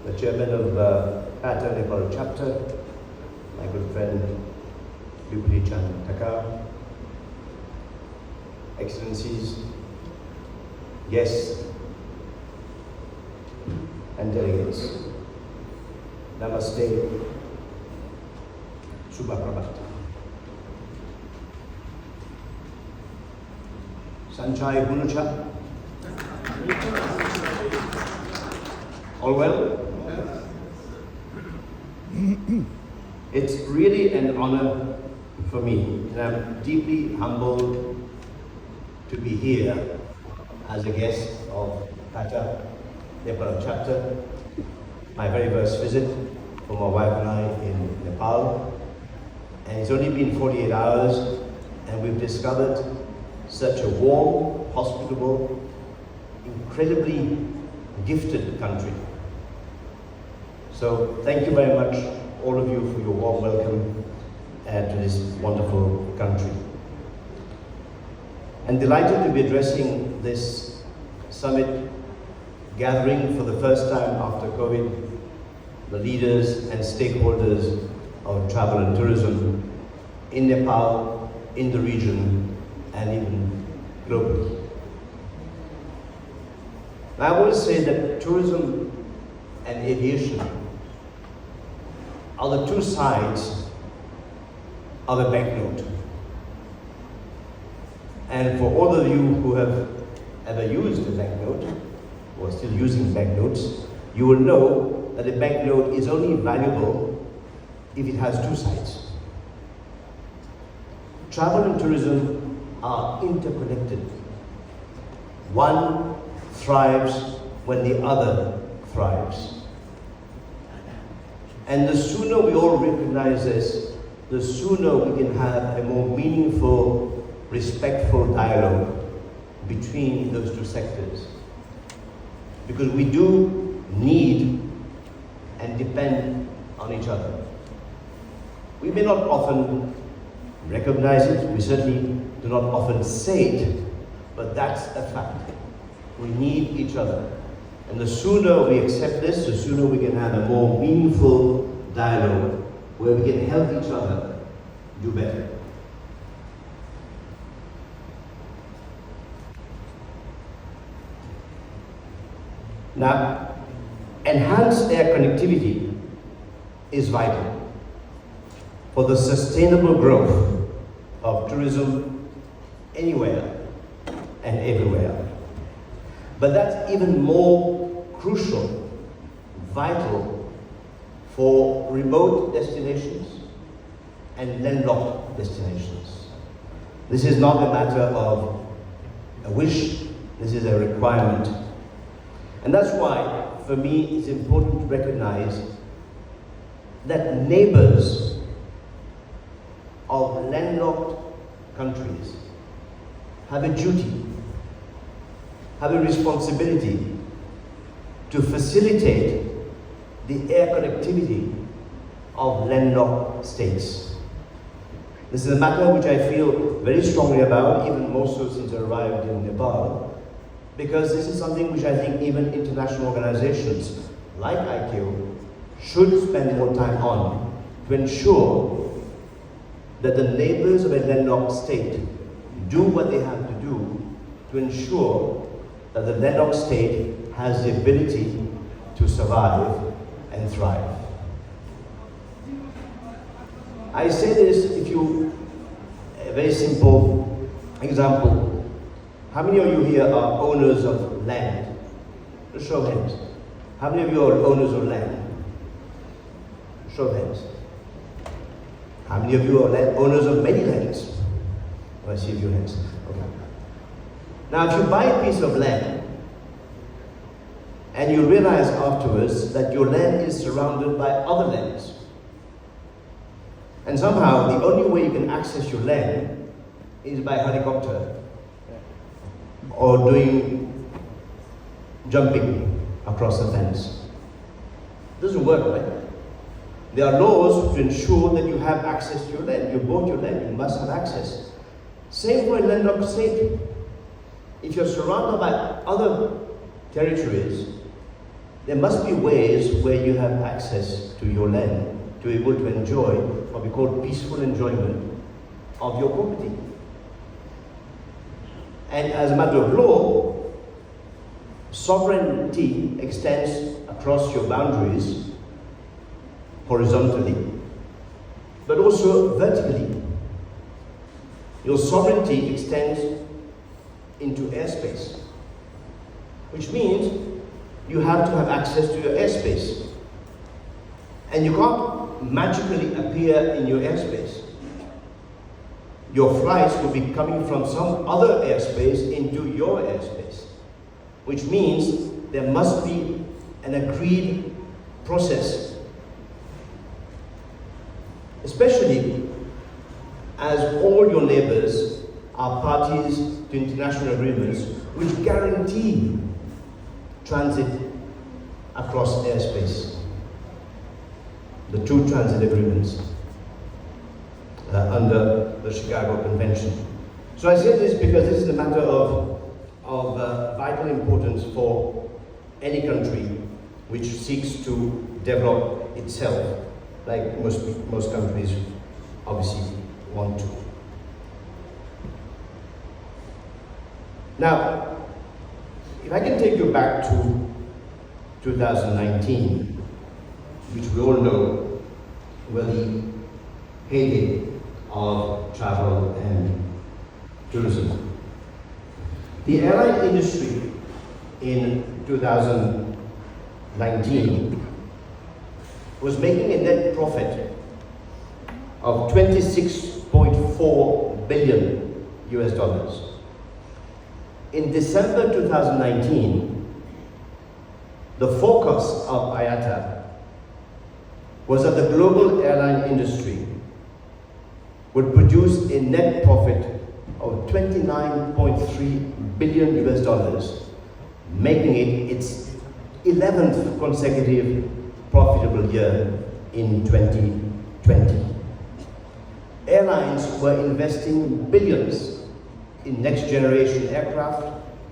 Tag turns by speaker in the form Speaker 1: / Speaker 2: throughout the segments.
Speaker 1: the chairman of Nepal chapter, my good friend Vijay Poonoosamy, Excellencies, guests and delegates, Namaste, Shubha Prabhat. Sanchai Bunucha. All well? It's really an honor for me, and I'm deeply humbled to be here as a guest of Nepal chapter. My very first visit for my wife and I in Nepal, and it's only been 48 hours, and we've discovered such a warm, hospitable, incredibly gifted country. So thank you very much, all of you, for your warm welcome to this wonderful country. I'm delighted to be addressing this summit gathering for the first time after COVID, the leaders and stakeholders of travel and tourism in Nepal, in the region, and even globally. I always say that tourism and aviation are the two sides of a banknote. And for all of you who have ever used a banknote, or still using banknotes, you will know that a banknote is only valuable if it has two sides. Travel and tourism are interconnected. One thrives when the other thrives. And the sooner we all recognize this, the sooner we can have a more meaningful, respectful dialogue between those two sectors. Because we do need and depend on each other. We may not often recognize it, we certainly do not often say it, but that's a fact. We need each other. And the sooner we accept this, the sooner we can have a more meaningful dialogue where we can help each other do better. Now, enhanced air connectivity is vital for the sustainable growth of tourism anywhere and everywhere. But that's even more crucial, vital for remote destinations and landlocked destinations. This is not a matter of a wish, this is a requirement. And that's why, for me, it's important to recognize that neighbors of landlocked countries have a duty, have a responsibility to facilitate the air connectivity of landlocked states. This is a matter which I feel very strongly about, even more so since I arrived in Nepal, because this is something which I think even international organizations like ICAO should spend more time on to ensure that the neighbors of a landlocked state do what they have to do to ensure that the landlocked state has the ability to survive and thrive. I say this, if you, a very simple example. How many of you here are owners of land? Just show of hands. How many of you are owners of land? Show of hands. How many of you are owners of many lands? Oh, I see a few hands. Okay. Now, if you buy a piece of land and you realize afterwards that your land is surrounded by other lands, and somehow the only way you can access your land is by helicopter or doing jumping across the fence. It doesn't work, right? There are laws to ensure that you have access to your land. You bought your land, you must have access. Same for a landlocked state. If you're surrounded by other territories, there must be ways where you have access to your land to be able to enjoy what we call peaceful enjoyment of your property. And as a matter of law, sovereignty extends across your boundaries horizontally, but also vertically. Your sovereignty extends into airspace, which means you have to have access to your airspace. And you can't magically appear in your airspace. Your flights will be coming from some other airspace into your airspace, which means there must be an agreed process, especially as all your neighbors are parties to international agreements which guarantee transit across airspace. The two transit agreements under the Chicago Convention. So I say this because this is a matter of vital importance for any country which seeks to develop itself, like most countries obviously want to. Now, if I can take you back to 2019, which we all know were the heyday of travel and tourism. The airline industry in 2019 was making a net profit of $26.4 billion US dollars. In December 2019, the forecast of IATA was that the global airline industry would produce a net profit of $29.3 billion US dollars, making it its 11th consecutive profitable year in 2020. Airlines were investing billions in next generation aircraft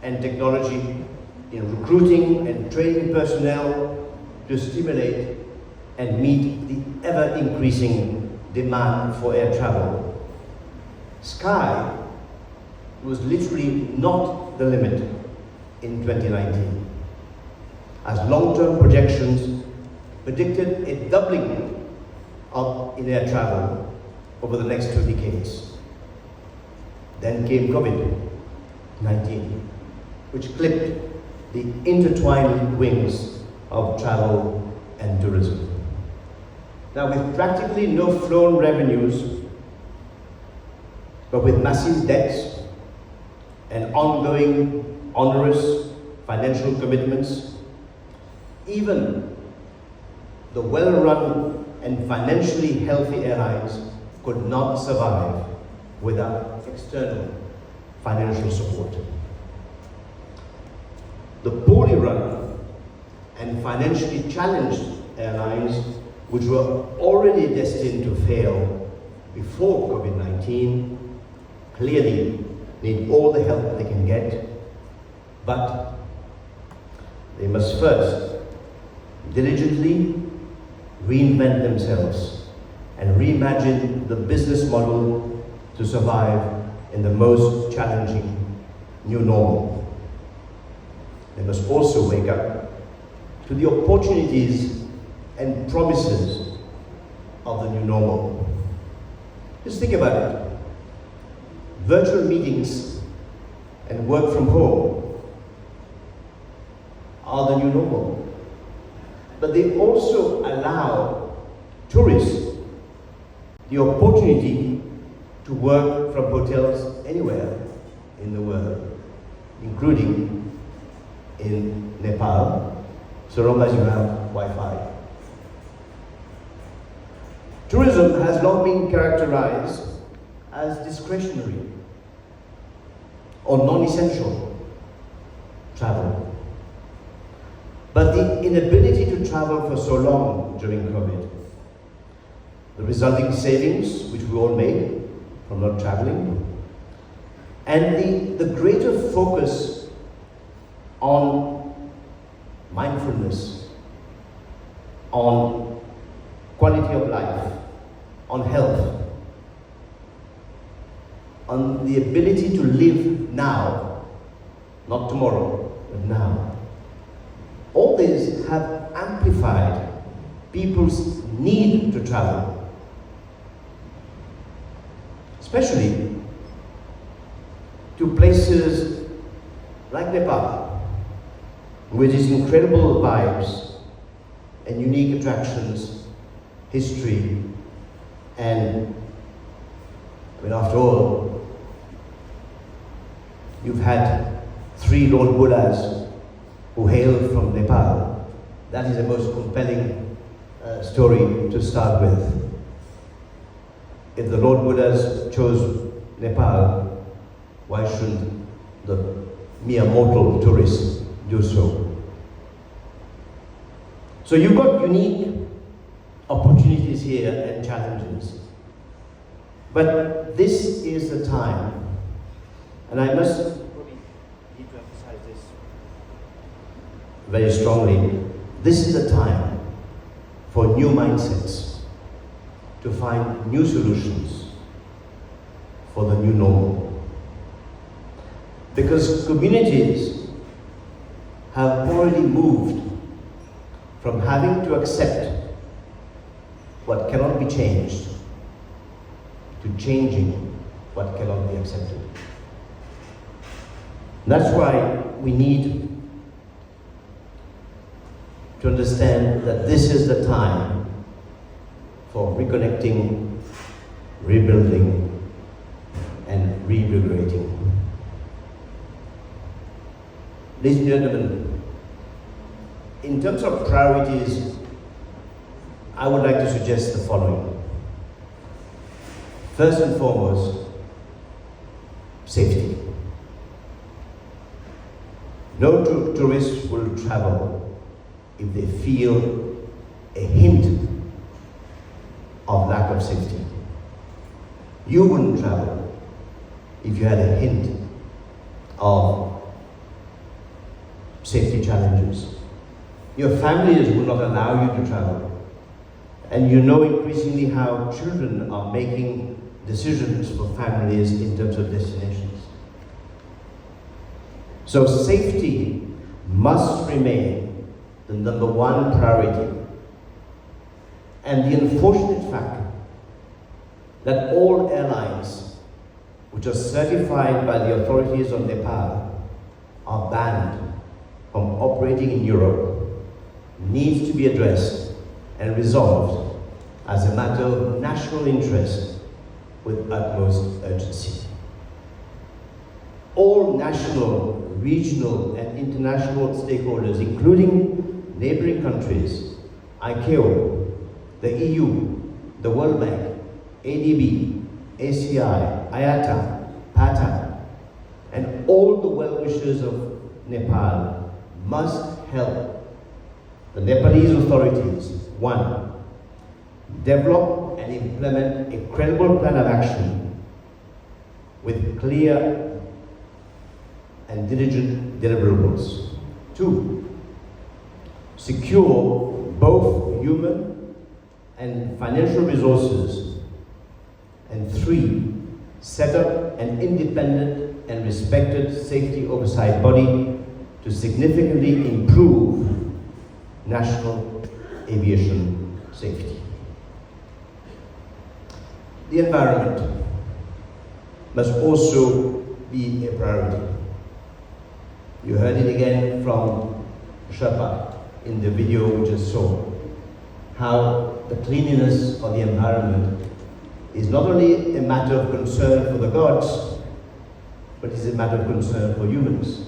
Speaker 1: and technology, in recruiting and training personnel to stimulate and meet the ever increasing demand for air travel. Sky was literally not the limit in 2019, as long-term projections predicted a doubling in air travel over the next 2 decades. Then came COVID-19, which clipped the intertwined wings of travel and tourism. Now, with practically no flown revenues, but with massive debts and ongoing onerous financial commitments, even the well-run and financially healthy airlines could not survive without external financial support. The poorly run and financially challenged airlines, which were already destined to fail before COVID-19, clearly need all the help they can get, but they must first diligently reinvent themselves and reimagine the business model to survive in the most challenging new normal. They must also wake up to the opportunities and promises of the new normal. Just think about it. Virtual meetings and work from home are the new normal. But they also allow tourists the opportunity to work from hotels anywhere in the world, including in Nepal, so long as you have Wi-Fi. Tourism has long been characterized as discretionary or non-essential travel. But the inability to travel for so long during COVID, the resulting savings, which we all made from not traveling, and the greater focus on mindfulness on quality of life, on health, on the ability to live now, not tomorrow, but now. All these have amplified people's need to travel, especially to places like Nepal, with its incredible vibes and unique attractions, history, and after all, you've had 3 Lord Buddhas who hail from Nepal. That is the most compelling story to start with. If the Lord Buddhas chose Nepal, why shouldn't the mere mortal tourists do so? So you've got unique opportunities here and challenges. But this is the time, and I must need to emphasize this very strongly, this is the time for new mindsets, to find new solutions for the new normal. Because communities have already moved from having to accept what cannot be changed to changing what cannot be accepted. That's why we need to understand that this is the time for reconnecting, rebuilding, and reinvigorating. Ladies and gentlemen, in terms of priorities, I would like to suggest the following. First and foremost, safety. No tourist will travel if they feel a hint of lack of safety. You wouldn't travel if you had a hint of safety challenges. Your families will not allow you to travel. And you know increasingly how children are making decisions for families in terms of destinations. So safety must remain the number one priority. And the unfortunate fact that all airlines which are certified by the authorities of Nepal are banned from operating in Europe needs to be addressed and resolved as a matter of national interest with utmost urgency. All national, regional, and international stakeholders, including neighboring countries, ICAO, the EU, the World Bank, ADB, ACI, IATA, PATA, and all the well-wishers of Nepal must help the Nepalese authorities, 1, develop and implement a credible plan of action with clear and diligent deliverables. 2, secure both human and financial resources. And 3, set up an independent and respected safety oversight body to significantly improve national aviation safety. The environment must also be a priority. You heard it again from Sherpa in the video we just saw, how the cleanliness of the environment is not only a matter of concern for the gods, but is a matter of concern for humans.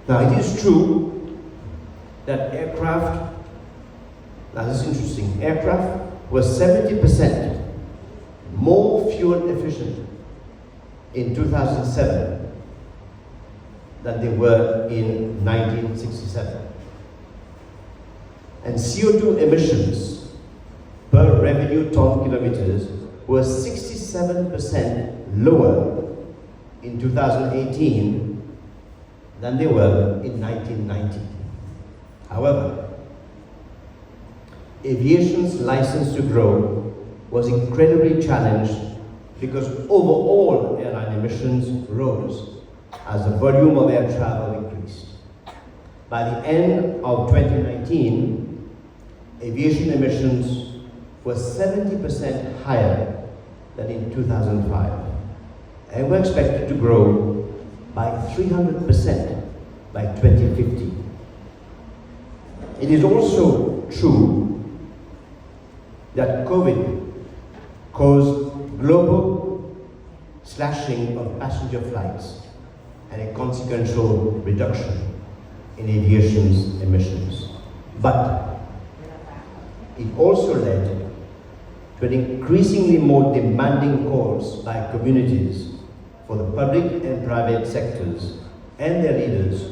Speaker 1: Now it is true that aircraft, now this is interesting, aircraft were 70% more fuel efficient in 2007 than they were in 1967. And CO2 emissions per revenue ton kilometers were 67% lower in 2018 than they were in 1990. However, aviation's license to grow was incredibly challenged because overall airline emissions rose as the volume of air travel increased. By the end of 2019, aviation emissions were 70% higher than in 2005, and were expected to grow by 300% by 2050. It is also true that COVID caused global slashing of passenger flights and a consequential reduction in aviation's emissions. But it also led to an increasingly more demanding calls by communities for the public and private sectors and their leaders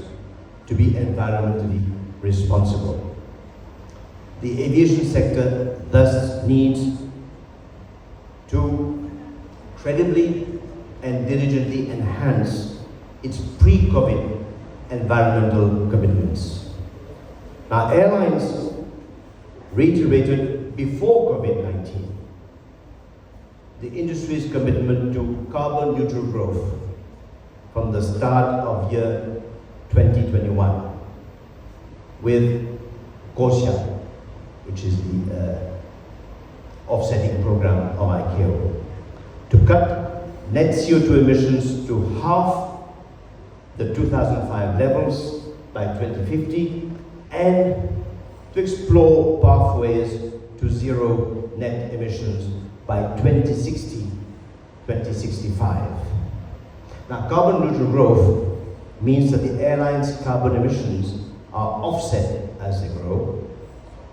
Speaker 1: to be environmentally responsible. The aviation sector thus needs to credibly and diligently enhance its pre-COVID environmental commitments. Now, airlines reiterated before COVID-19 the industry's commitment to carbon neutral growth from the start of year 2021 with CORSIA, which is the offsetting program of ICAO, to cut net CO2 emissions to half the 2005 levels by 2050 and to explore pathways to zero net emissions by 2060-2065. Now, carbon neutral growth means that the airline's carbon emissions are offset as they grow,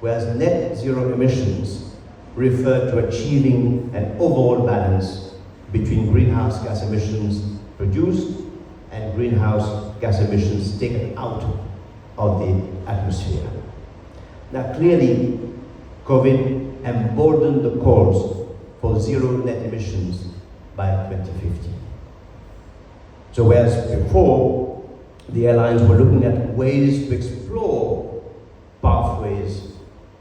Speaker 1: whereas net zero emissions refer to achieving an overall balance between greenhouse gas emissions produced and greenhouse gas emissions taken out of the atmosphere. Now, clearly, COVID emboldened the calls for zero net emissions by 2050. So whereas before, the airlines were looking at ways to explore pathways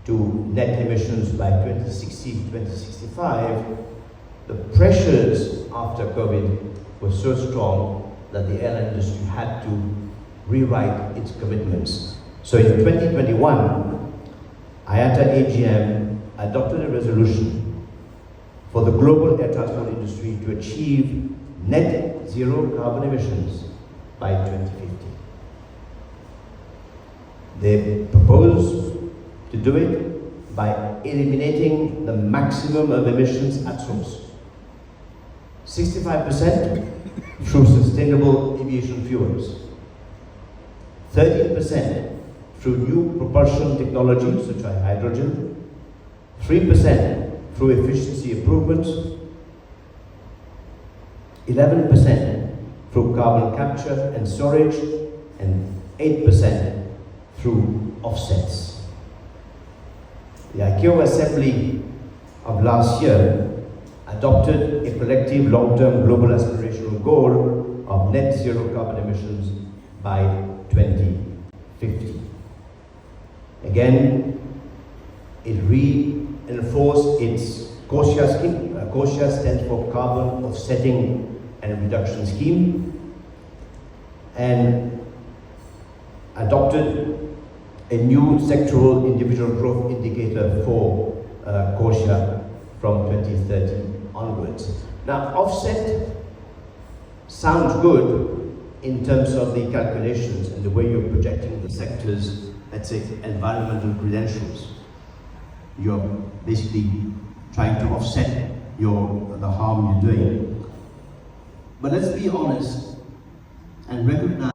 Speaker 1: to net emissions by 2060 to 2065, the pressures after COVID were so strong that the airline industry had to rewrite its commitments. So in 2021, IATA AGM adopted a resolution for the global air transport industry to achieve net zero carbon emissions by 2050. They propose to do it by eliminating the maximum of emissions at source. 65% through sustainable aviation fuels, 13% through new propulsion technologies such as hydrogen, 3% through efficiency improvements, 11% through carbon capture and storage, and 8% through offsets. The ICAO Assembly of last year adopted a collective long-term global aspirational goal of net zero carbon emissions by 2050. Again, it reinforced its CORSIA scheme. CORSIA stands for Carbon Offsetting and Reduction Scheme, and adopted a new sectoral individual growth indicator for CORSIA from 2030 onwards. Now, offset sounds good in terms of the calculations and the way you're projecting the sector's, let's say, environmental credentials. You're basically trying to offset the harm you're doing. But let's be honest and recognize